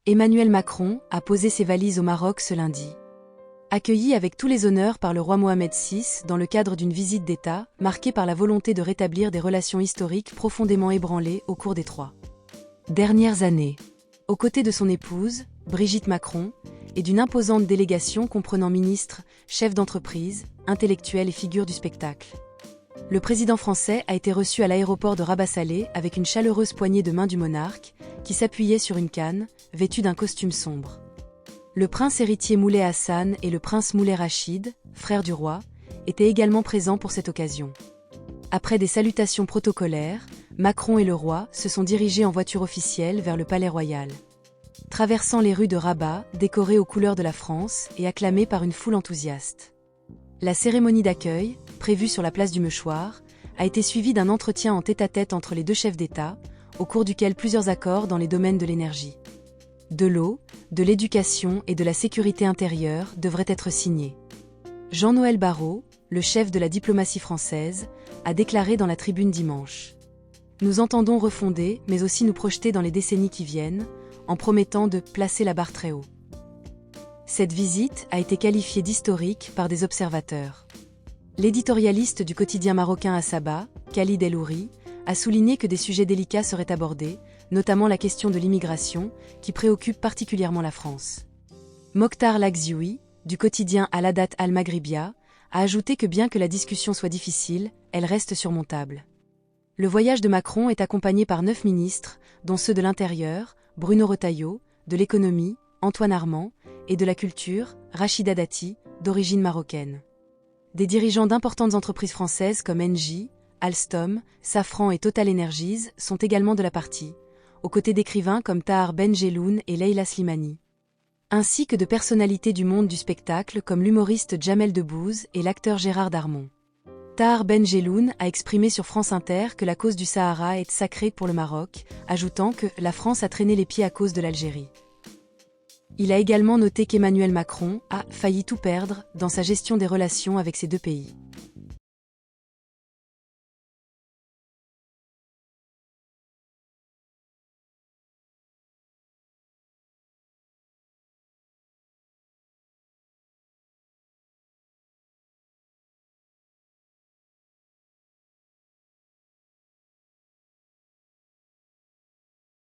Emmanuel Macron a posé ses valises au Maroc ce lundi. Accueilli avec tous les honneurs par le roi Mohamed VI dans le cadre d'une visite d'État, marquée par la volonté de rétablir des relations historiques profondément ébranlées au cours des 3 dernières années. Aux côtés de son épouse, Brigitte Macron, et d'une imposante délégation comprenant ministres, chefs d'entreprise, intellectuels et figures du spectacle. Le président français a été reçu à l'aéroport de Rabat-Salé avec une chaleureuse poignée de main du monarque, qui s'appuyait sur une canne, vêtu d'un costume sombre. Le prince héritier Moulay Hassan et le prince Moulay Rachid, frère du roi, étaient également présents pour cette occasion. Après des salutations protocolaires, Macron et le roi se sont dirigés en voiture officielle vers le palais royal. Traversant les rues de Rabat, décorées aux couleurs de la France et acclamées par une foule enthousiaste. La cérémonie d'accueil, prévue sur la place du Meuchoir, a été suivie d'un entretien en tête-à-tête entre les deux chefs d'État, au cours duquel plusieurs accords dans les domaines de l'énergie, de l'eau, de l'éducation et de la sécurité intérieure devraient être signés. Jean-Noël Barrot, le chef de la diplomatie française, a déclaré dans la Tribune dimanche. Nous entendons refonder, mais aussi nous projeter dans les décennies qui viennent, en promettant de placer la barre très haut. Cette visite a été qualifiée d'historique par des observateurs. L'éditorialiste du quotidien marocain Asaba, Khalid El Houri, a souligné que des sujets délicats seraient abordés, notamment la question de l'immigration, qui préoccupe particulièrement la France. Mokhtar Lagzioui, du quotidien Al-Hadat Al-Maghribia, a ajouté que bien que la discussion soit difficile, elle reste surmontable. Le voyage de Macron est accompagné par 9 ministres, dont ceux de l'Intérieur, Bruno Retailleau, de l'Économie, Antoine Armand, et de la Culture, Rachida Dati, d'origine marocaine. Des dirigeants d'importantes entreprises françaises comme Engie, Alstom, Safran et Total Energies sont également de la partie, aux côtés d'écrivains comme Tahar Ben Jelloun et Leila Slimani. Ainsi que de personnalités du monde du spectacle comme l'humoriste Jamel Debbouze et l'acteur Gérard Darmon. Tahar Ben Jelloun a exprimé sur France Inter que la cause du Sahara est sacrée pour le Maroc, ajoutant que la France a traîné les pieds à cause de l'Algérie. Il a également noté qu'Emmanuel Macron a failli tout perdre dans sa gestion des relations avec ces deux pays.